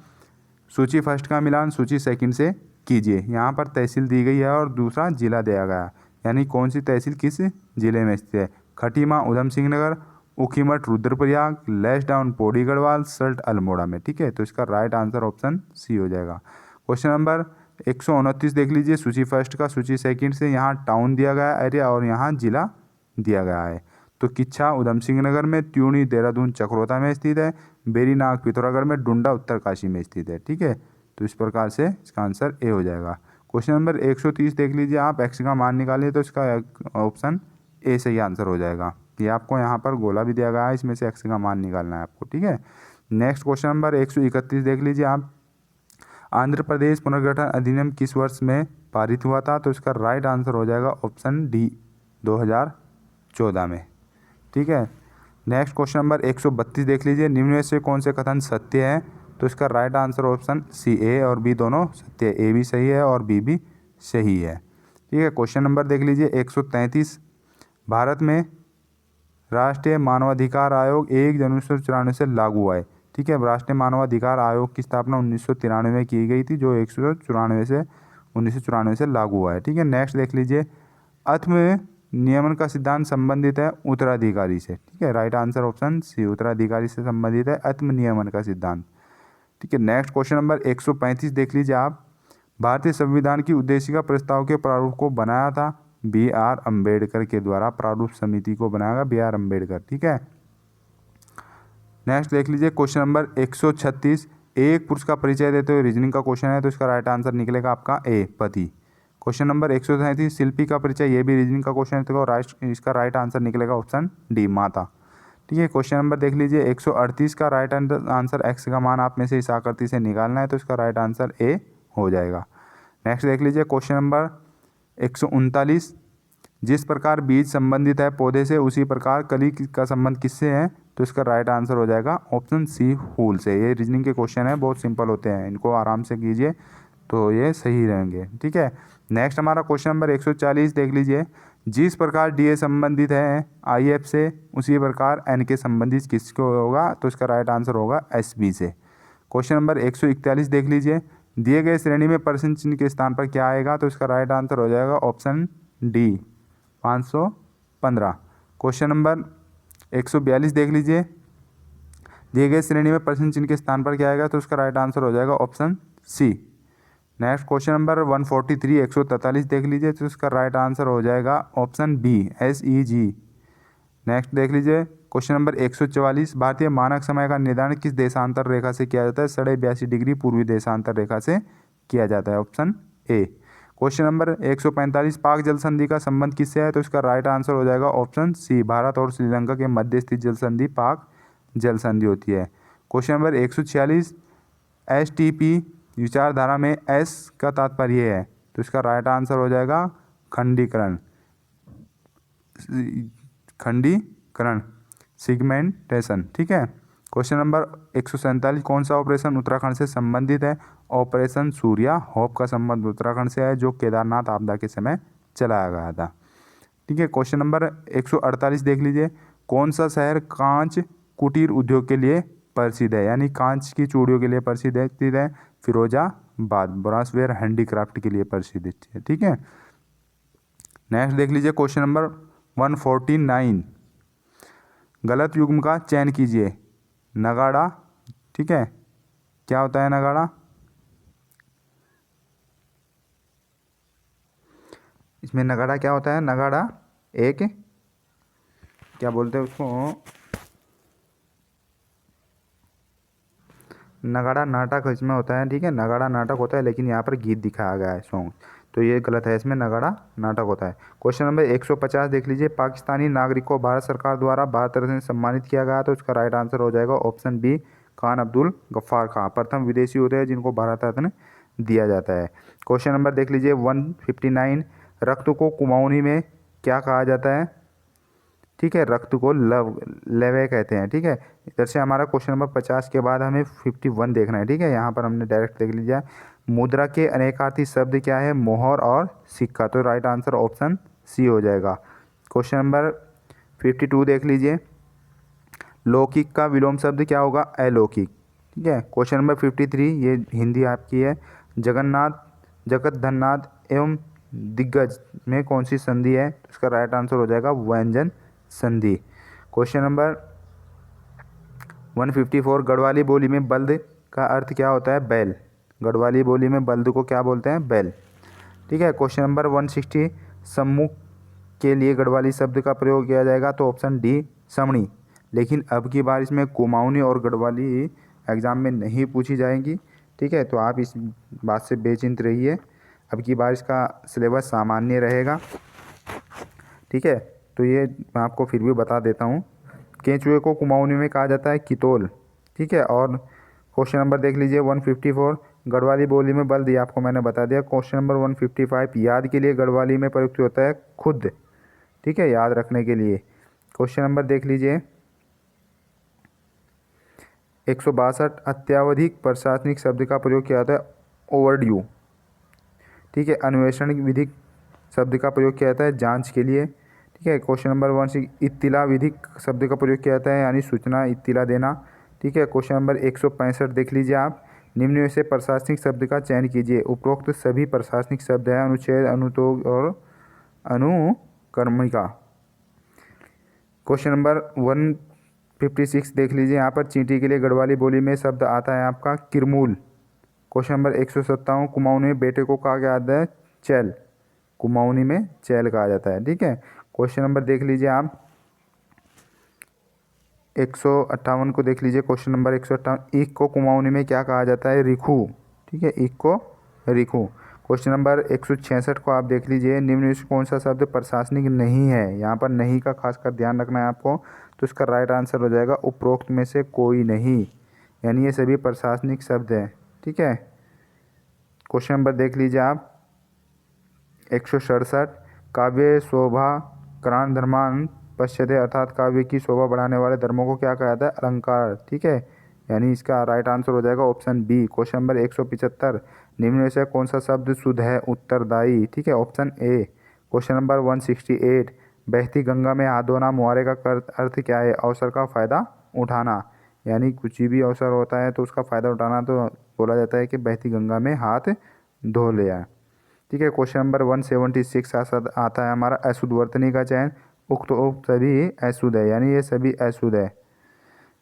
सूची फर्स्ट का मिलान सूची सेकंड से कीजिए। यहाँ पर तहसील दी गई है और दूसरा जिला दिया गया है, यानी कौन सी तहसील किस जिले में स्थित है। खटीमा उधम सिंह नगर, ऊखीमठ रुद्रप्रयाग, लेस डाउन पौड़ी गढ़वाल, सल्ट अल्मोड़ा में। ठीक है, तो इसका राइट आंसर ऑप्शन सी हो जाएगा। क्वेश्चन नंबर 129 देख लीजिए, सूची फर्स्ट का सूची सेकंड से यहाँ टाउन दिया गया है एरिया और यहाँ जिला दिया गया है। तो किच्छा उधम सिंह नगर में, त्यूणी देहरादून चक्रोता में स्थित है, बेरीनाग पिथौरागढ़ में, डुंडा उत्तरकाशी में स्थित है। ठीक है, तो इस प्रकार से इसका आंसर ए हो जाएगा। क्वेश्चन नंबर 130 देख लीजिए आप, एक्स का मान निकालिए, तो इसका ऑप्शन ए सही आंसर हो जाएगा। ये आपको यहाँ पर गोला भी दिया गया है, इसमें से एक्स का मान निकालना है आपको। ठीक है, नेक्स्ट क्वेश्चन नंबर 131 देख लीजिए आप, आंध्र प्रदेश पुनर्गठन अधिनियम किस वर्ष में पारित हुआ था? तो इसका राइट आंसर हो जाएगा ऑप्शन डी, 2014 में। ठीक है, नेक्स्ट क्वेश्चन नंबर 132 देख लीजिए, निम्न में से कौन से कथन सत्य है? तो इसका राइट आंसर ऑप्शन सी, ए और बी दोनों सत्य है, ए भी सही है और बी भी सही है। ठीक है, क्वेश्चन नंबर देख लीजिए 133, भारत में राष्ट्रीय मानवाधिकार आयोग 1 जनवरी 1994 से लागू हुआ है। ठीक है, राष्ट्रीय मानवाधिकार आयोग की स्थापना 1993 में की गई थी, जो 1994 से लागू हुआ है। ठीक है, नेक्स्ट देख लीजिए, आत्म नियमन का सिद्धांत संबंधित है उत्तराधिकारी से। ठीक है, राइट आंसर ऑप्शन सी, उत्तराधिकारी से संबंधित है आत्म नियमन का सिद्धांत। ठीक है, नेक्स्ट क्वेश्चन नंबर 135 देख लीजिए आप, भारतीय संविधान की उद्देशिका प्रस्ताव के प्रारूप को बनाया था B.R. अम्बेडकर के द्वारा, प्रारूप समिति को बनाया B.R. अम्बेडकर। ठीक है, नेक्स्ट देख लीजिए क्वेश्चन नंबर 136, एक पुरुष का परिचय देते हुए रीजनिंग का क्वेश्चन है, तो इसका राइट आंसर निकलेगा आपका ए, पति। क्वेश्चन नंबर 137, शिल्पी का परिचय, ये भी रीजनिंग का क्वेश्चन है, तो इसका राइट आंसर निकलेगा ऑप्शन डी, माता। ठीक है, क्वेश्चन नंबर देख लीजिए 138 का राइट आंसर एक्स का मान आप में से इस आकृति से निकालना है, तो इसका राइट आंसर ए हो जाएगा। नेक्स्ट देख लीजिए क्वेश्चन नंबर 139, जिस प्रकार बीज संबंधित है पौधे से, उसी प्रकार कली का संबंध किससे है? तो इसका राइट आंसर हो जाएगा ऑप्शन सी, फूल से। ये रीजनिंग के क्वेश्चन है, बहुत सिंपल होते हैं, इनको आराम से कीजिए तो ये सही रहेंगे। ठीक है, नेक्स्ट हमारा क्वेश्चन नंबर 140 देख लीजिए, जिस प्रकार डी ए संबंधित है आई एफ से, उसी प्रकार एन के संबंधित किसको होगा? तो इसका राइट आंसर होगा एस बी से। क्वेश्चन नंबर 141 देख लीजिए, दिए गए श्रेणी में प्रश्न चिन्ह के स्थान पर क्या आएगा? तो इसका राइट आंसर हो जाएगा ऑप्शन डी, 515। क्वेश्चन नंबर 142 देख लीजिए, दिए गए श्रेणी में प्रश्न चिन्ह के स्थान पर क्या आएगा? तो उसका राइट आंसर हो जाएगा option C. Next question number 143, 143 देख लीजिए, तो इसका राइट आंसर हो जाएगा ऑप्शन बी, SEG। नेक्स्ट देख लीजिए क्वेश्चन नंबर 144, भारतीय मानक समय का निर्धारण किस देशांतर रेखा से किया जाता है? 82.5 डिग्री पूर्वी देशांतर रेखा से किया जाता है, ऑप्शन ए। क्वेश्चन नंबर 145, पाक जल संधि का संबंध किससे है? तो इसका राइट आंसर हो जाएगा ऑप्शन सी, भारत और श्रीलंका के मध्य स्थित जल संधि पाक जल संधि होती है। क्वेश्चन नंबर 146, STP विचारधारा में एस का तात्पर्य है, तो इसका राइट आंसर हो जाएगा खंडीकरण, सेगमेंटेशन। ठीक है, क्वेश्चन नंबर 147, कौन सा ऑपरेशन उत्तराखंड से संबंधित है? ऑपरेशन सूर्या होप का संबंध उत्तराखंड से है, जो केदारनाथ आपदा के समय चलाया गया था। ठीक है, क्वेश्चन नंबर 148 देख लीजिए, कौन सा शहर कांच कुटीर उद्योग के लिए प्रसिद्ध है, यानी कांच की चूड़ियों के लिए प्रसिद्ध है। फिरोजाबाद ब्रासवेयर हैंडीक्राफ्ट के लिए प्रसिद्ध है। ठीक है, नेक्स्ट देख लीजिए क्वेश्चन नंबर 149। गलत युग्म का चयन कीजिए। नगाड़ा, ठीक है, क्या होता है नगाड़ा? इसमें नगाड़ा क्या होता है? नगाड़ा एक, क्या बोलते हैं उसको, नगाड़ा नाटक इसमें होता है। ठीक है, नगाड़ा नाटक होता है, लेकिन यहाँ पर गीत दिखाया गया है, सॉन्ग, तो ये गलत है। इसमें नगाड़ा नाटक होता है। क्वेश्चन नंबर 150 देख लीजिए। पाकिस्तानी नागरिक को भारत सरकार द्वारा भारत रत्न से सम्मानित किया गया, तो इसका राइट आंसर हो जाएगा ऑप्शन बी, खान अब्दुल गफ्फार खां। प्रथम विदेशी होते हैं जिनको भारत रत्न दिया जाता है। क्वेश्चन नंबर देख लीजिए 159। रक्त को कुमाऊनी में क्या कहा जाता है? ठीक है, रक्त को लवय कहते हैं। ठीक है, इधर से हमारा क्वेश्चन नंबर 50 के बाद हमें 51 देखना है। ठीक है, यहाँ पर हमने डायरेक्ट देख लीजिए। मुद्रा के अनेकार्थी शब्द क्या है? मोहर और सिक्का, तो राइट आंसर ऑप्शन सी हो जाएगा। क्वेश्चन नंबर 52 देख लीजिए। लौकिक का विलोम शब्द क्या होगा? अलौकिक। ठीक है, क्वेश्चन नंबर 53, ये हिंदी आपकी है। जगन्नाथ, जगतधननाथ एवं दिग्गज में कौन सी संधि है? तो इसका राइट आंसर हो जाएगा व्यंजन संधि। Question number 154। गढ़वाली बोली में बल्द का अर्थ क्या होता है? बैल। गढ़वाली बोली में बल्द को क्या बोलते हैं? बैल। ठीक है, क्वेश्चन नंबर 160। सम्मुख के लिए गढ़वाली शब्द का प्रयोग किया जाएगा, तो ऑप्शन डी, समणी। लेकिन अब की बार इसमें कुमाऊनी और गढ़वाली एग्जाम में नहीं पूछी जाएंगी। ठीक है, तो आप इस बात से बेचिंत रहिए। अब की बार इसका सिलेबस सामान्य रहेगा। ठीक है, तो ये मैं आपको फिर भी बता देता हूँ। केंचुए को कुमाऊनी में कहा जाता है कितोल। ठीक है, और क्वेश्चन नंबर देख लीजिए 154। गढ़वाली बोली में बल्द, आपको मैंने बता दिया। Question number 155। याद के लिए गढ़वाली में प्रयुक्त होता है खुद। ठीक है, याद रखने के लिए। क्वेश्चन नंबर देख लीजिए 162। अत्यावधिक प्रशासनिक शब्द का प्रयोग किया जाता है ओवरड्यू। ठीक है, अन्वेषण विधिक शब्द का प्रयोग किया जाता है जांच के लिए। ठीक है, क्वेश्चन नंबर 1 इत्तिला विधिक शब्द का प्रयोग किया जाता है, यानी सूचना इत्तिला देना। ठीक है, क्वेश्चन नंबर 165 देख लीजिए आप। निम्न में से प्रशासनिक शब्द का चयन कीजिए। उपरोक्त सभी प्रशासनिक शब्द हैं अनुच्छेद, अनुतोग और अनुक्रमणिका। क्वेश्चन नंबर 156 देख लीजिए। यहाँ पर चींटी के लिए गढ़वाली बोली में शब्द आता है आपका किरमूल। Question number 157। कुमाऊनी में बेटे को कहा जाता है चैल। कुमाऊनी में चैल कहा जाता है। ठीक है, क्वेश्चन नंबर देख लीजिए आप 158 को देख लीजिए। Question number 158। ईख को कुमाऊनी में क्या कहा जाता है? रिखू। ठीक है, ईख को रिखू। क्वेश्चन नंबर 166 को आप देख लीजिए। निम्न में से कौन सा शब्द प्रशासनिक नहीं है? यहाँ पर नहीं का खासकर ध्यान रखना है आपको, तो इसका राइट आंसर हो जाएगा उपरोक्त में से कोई नहीं, यानी ये सभी प्रशासनिक शब्द हैं। ठीक है, क्वेश्चन नंबर देख लीजिए आप 167। काव्य शोभा करान धर्मान पश्यते, अर्थात काव्य की शोभा बढ़ाने वाले धर्मों को क्या कहा जाता है? अलंकार। ठीक है, यानी इसका राइट आंसर हो जाएगा ऑप्शन बी। Question number 175। निम्न में से कौन सा शब्द शुद्ध है? उत्तरदायी। ठीक है, ऑप्शन ए। Question number 168। बहती गंगा में हाथ धोना मुहावरे का अर्थ क्या है? अवसर का फ़ायदा उठाना, यानी कुछ भी अवसर होता है तो उसका फ़ायदा उठाना, तो बोला जाता है कि बहती गंगा में हाथ धो लिया। ठीक है, क्वेश्चन नंबर 176 आता है हमारा अशुद्ध वर्तनी का चयन। उक्त सभी अशुद्ध है, यानी ये सभी अशुद्ध है।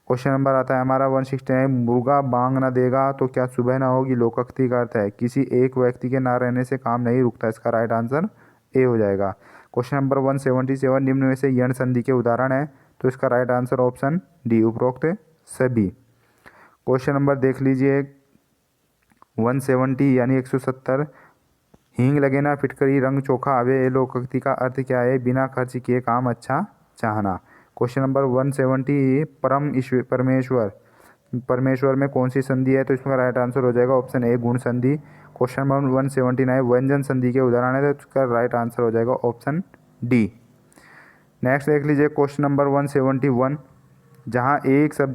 क्वेश्चन नंबर आता है हमारा 169। मुर्गा बांग न देगा तो क्या सुबह ना होगी? लोकोक्ति का अर्थ है किसी एक व्यक्ति के ना रहने से काम नहीं रुकता। इसका राइट आंसर ए हो जाएगा। Question number 177। निम्न में से यण संधि के उदाहरण है, तो इसका राइट आंसर ऑप्शन डी, उपरोक्त सभी। क्वेश्चन नंबर देख लीजिए 170 यानी 170। हींग लगे ना फिटकरी रंग चोखा आवे, ये लोकोक्ति का अर्थ क्या है? बिना खर्च किए काम अच्छा चाहना। Question number 170। परम ईश्वर परमेश्वर, परमेश्वर में कौन सी संधि है? तो इसमें राइट आंसर हो जाएगा ऑप्शन ए, गुण संधि। Question number 179। व्यंजन संधि के उदाहरण है, तो इसका राइट आंसर हो जाएगा ऑप्शन डी। नेक्स्ट देख लीजिए क्वेश्चन नंबर 171। जहाँ एक शब्द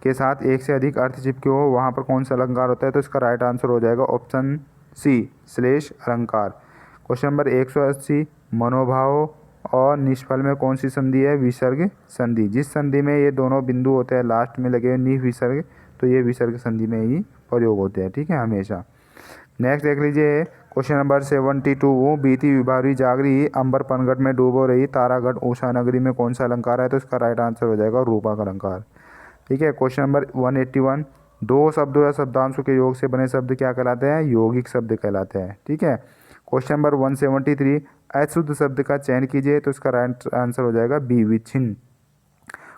के साथ एक से अधिक अर्थ चिपके हो वहाँ पर कौन सा अलंकार होता है? तो इसका राइट आंसर हो जाएगा ऑप्शन सी, श्लेष अलंकार। Question number 180। मनोभाव और निष्फल में कौन सी संधि है? विसर्ग संधि। जिस संधि में ये दोनों बिंदु होते हैं लास्ट में लगे हुए नि विसर्ग, तो ये विसर्ग संधि में ही प्रयोग होते हैं, ठीक है, हमेशा। नेक्स्ट देख लीजिए क्वेश्चन नंबर 72। बीती विभावरी जागरी अंबर पनघट में डूबो रही तारागढ़ उषा नगरी में कौन सा अलंकार है? तो इसका राइट आंसर हो जाएगा रूपक अलंकार, ठीक है। Question number 181। दो शब्दों या शब्दांशों के योग से बने शब्द क्या कहलाते हैं? यौगिक शब्द कहलाते हैं, ठीक है। Question number 173। अशुद्ध शब्द का चयन कीजिए, तो इसका राइट आंसर हो जाएगा बी विच्छिन्न।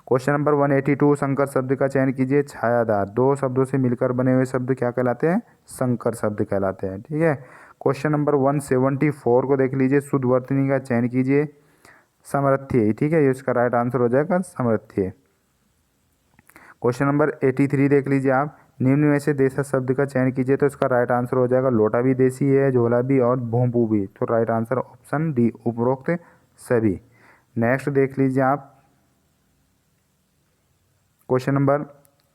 Question number 182। संकर शब्द का चयन कीजिए, छायादार। दो शब्दों से मिलकर बने हुए शब्द क्या कहलाते हैं? संकर शब्द कहलाते हैं, ठीक है। क्वेश्चन नंबर 174 को देख लीजिए, शुद्ध वर्तनी का चयन कीजिए, समर्थ्य, ठीक है, ये इसका राइट आंसर हो जाएगा समर्थ्य। क्वेश्चन नंबर 83 देख लीजिए आप, निम्न में से देशज शब्द का चयन कीजिए, तो इसका राइट आंसर हो जाएगा लोटा भी देसी है, झोला भी और भोंपू भी, तो राइट आंसर ऑप्शन डी उपरोक्त सभी। नेक्स्ट देख लीजिए आप क्वेश्चन नंबर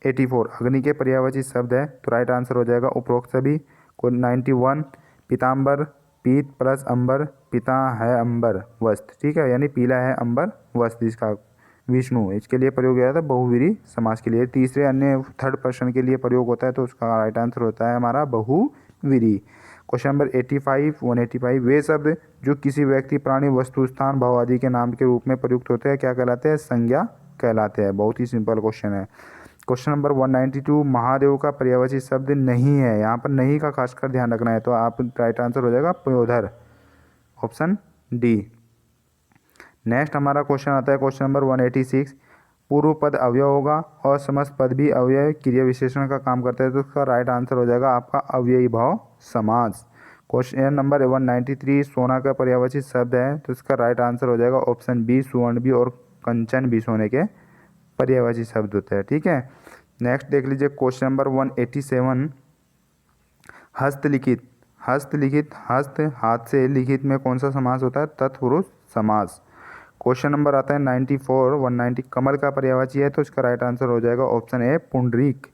84। अग्नि के पर्यायवाची शब्द है, तो राइट आंसर हो जाएगा उपरोक्त सभी। 91। पीताम्बर पीत प्लस अंबर, पिता है अंबर वस्त्र, ठीक है, यानी पीला है अंबर वस्त्र, जिसका विष्णु, इसके लिए प्रयोग किया था बहुवीरी समास के लिए। तीसरे अन्य थर्ड पर्सन के लिए प्रयोग होता है, तो उसका राइट आंसर होता है हमारा बहुवीरी। Question number 85 185। वे शब्द जो किसी व्यक्ति प्राणी वस्तु स्थान भाव आदि के नाम के रूप में प्रयुक्त होते हैं क्या कहलाते हैं? संज्ञा कहलाते हैं। बहुत ही सिंपल क्वेश्चन है। Question number 192। महादेव का पर्यायवाची शब्द नहीं है, यहाँ पर नहीं का खासकर ध्यान रखना है, तो आप राइट आंसर हो जाएगा पयोधर, ऑप्शन डी। नेक्स्ट हमारा क्वेश्चन आता है क्वेश्चन नंबर 186। पूर्व पद अव्यय होगा और समस्त पद भी अव्यय क्रिया विशेषण का काम करते हैं, तो उसका राइट आंसर हो जाएगा आपका अव्ययी भाव समास। Question number 193। सोना का पर्यायवाची शब्द है, तो इसका राइट आंसर हो जाएगा ऑप्शन बी सुवर्ण भी और कंचन भी सोने के पर्यायवाची शब्द होते हैं, ठीक है। नेक्स्ट देख लीजिए क्वेश्चन नंबर 187। हस्तलिखित हस्तलिखित हस्त हाथ से लिखित में कौन सा समास होता है? तत्पुरुष समास। क्वेश्चन नंबर आता है 94 190। कमल का पर्यायवाची है, तो इसका राइट आंसर हो जाएगा option A Pundarik.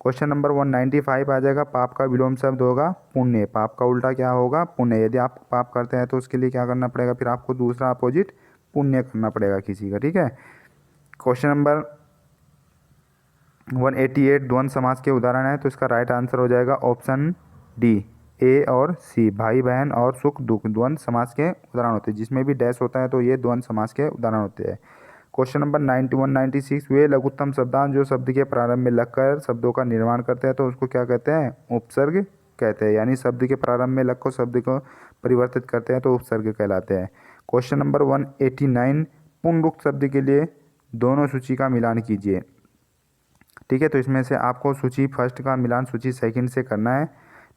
Question number 195 आ जाएगा, पाप का विलोम शब्द होगा पुण्य, पाप का उल्टा क्या होगा? पुण्य। यदि आप पाप करते हैं तो उसके लिए क्या करना पड़ेगा? फिर आपको दूसरा अपोजिट पुण्य करना पड़ेगा किसी का, ठीक है। Question number 188। द्वंद्व समास के उदाहरण है, तो इसका राइट आंसर हो जाएगा ऑप्शन डी ए और सी। भाई बहन और सुख दुख द्वंद्व समास के उदाहरण होते हैं, जिसमें भी डैश होता है तो ये द्वंद्व समास के उदाहरण होते हैं। Question number 91 96। वे लघुत्तम शब्दांश जो शब्द के प्रारंभ में लगकर शब्दों का निर्माण करते हैं, तो उसको क्या कहते हैं? उपसर्ग कहते हैं, यानी शब्द के प्रारंभ में लगकर शब्द को परिवर्तित करते हैं तो उपसर्ग कहलाते हैं। Question number 189। पुनरुक्त शब्द के लिए दोनों सूची का मिलान कीजिए, ठीक है, तो इसमें से आपको सूची फर्स्ट का मिलान सूची सेकंड से करना है,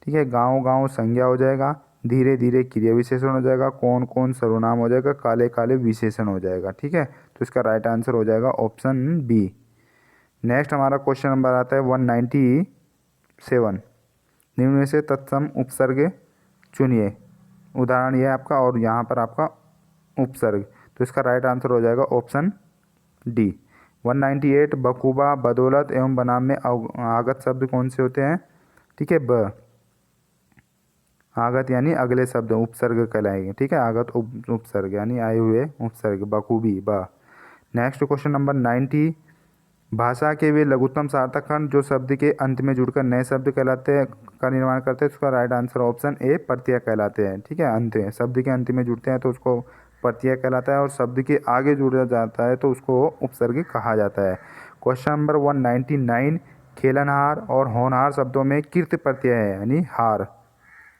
ठीक है। गाँव गाँव संज्ञा हो जाएगा, धीरे धीरे क्रिया विशेषण हो जाएगा, कौन कौन सर्वनाम हो जाएगा, काले काले विशेषण हो जाएगा, ठीक है, तो इसका राइट आंसर हो जाएगा ऑप्शन बी। नेक्स्ट हमारा क्वेश्चन नंबर आता है 197। निम्न में से तत्सम उपसर्ग चुनिए। उदाहरण ये है आपका और यहाँ पर आपका उपसर्ग, तो इसका राइट आंसर हो जाएगा ऑप्शन डी। 198। बखूबा बदौलत एवं बनाम में आगत शब्द कौन से होते हैं? ठीक है, ब आगत यानी अगले शब्द उपसर्ग कहलाएंगे, ठीक है, आगत उपसर्ग यानी आए हुए उपसर्ग, बखूबी ब। Next question number 90। भाषा के वे लघुत्तम सार्थक खंड जो शब्द के अंत में जुड़कर नए शब्द कहलाते हैं का निर्माण करते हैं, उसका राइट आंसर ऑप्शन ए प्रत्यय कहलाते हैं, ठीक है। अंत शब्द के अंत में जुड़ते हैं तो उसको प्रत्यय कहलाता है और शब्द के आगे जुड़ा जाता है तो उसको उपसर्ग कहा जाता है। Question number 199। खेलनहार और होनहार शब्दों में किर्त प्रत्यय है, यानी हार,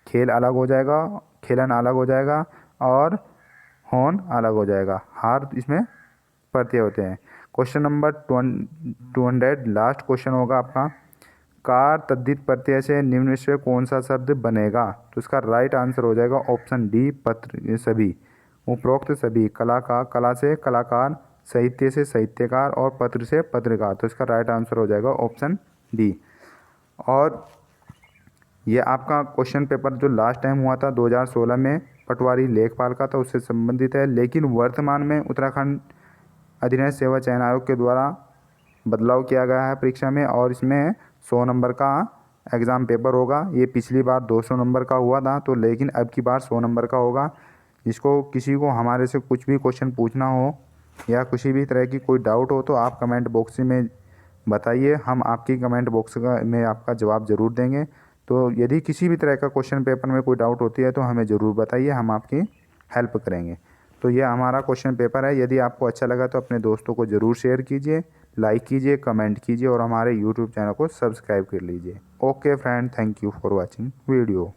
खेल अलग हो जाएगा, खेलन अलग हो जाएगा और होन अलग हो जाएगा, हार इसमें प्रत्यय होते हैं। क्वेश्चन नंबर 200 लास्ट क्वेश्चन होगा आपका। कार तद्धित प्रत्यय से निम्न में से कौन सा शब्द बनेगा? तो इसका राइट आंसर हो जाएगा ऑप्शन डी पत्र सभी, उपरोक्त सभी। कला का कला से कलाकार, साहित्य से साहित्यकार और पत्र से पत्रकार, तो इसका राइट आंसर हो जाएगा ऑप्शन डी। और ये आपका क्वेश्चन पेपर जो लास्ट टाइम हुआ था 2016 में पटवारी लेखपाल का था, उससे संबंधित है, लेकिन वर्तमान में उत्तराखंड अधीनस्थ सेवा चयन आयोग के द्वारा बदलाव किया गया है परीक्षा में और इसमें 100 नंबर का एग्ज़ाम पेपर होगा। ये पिछली बार 200 नंबर का हुआ था, तो लेकिन अब की बार 100 नंबर का होगा। जिसको किसी को हमारे से कुछ भी क्वेश्चन पूछना हो या किसी भी तरह की कोई डाउट हो तो आप कमेंट बॉक्स में बताइए, हम आपकी कमेंट बॉक्स में आपका जवाब ज़रूर देंगे। तो यदि किसी भी तरह का क्वेश्चन पेपर में कोई डाउट होती है तो हमें ज़रूर बताइए, हम आपकी हेल्प करेंगे। तो ये हमारा क्वेश्चन पेपर है। यदि आपको अच्छा लगा तो अपने दोस्तों को ज़रूर शेयर कीजिए, लाइक कीजिए, कमेंट कीजिए और हमारे यूट्यूब चैनल को सब्सक्राइब कर लीजिए। Okay friend, thank you for watching video.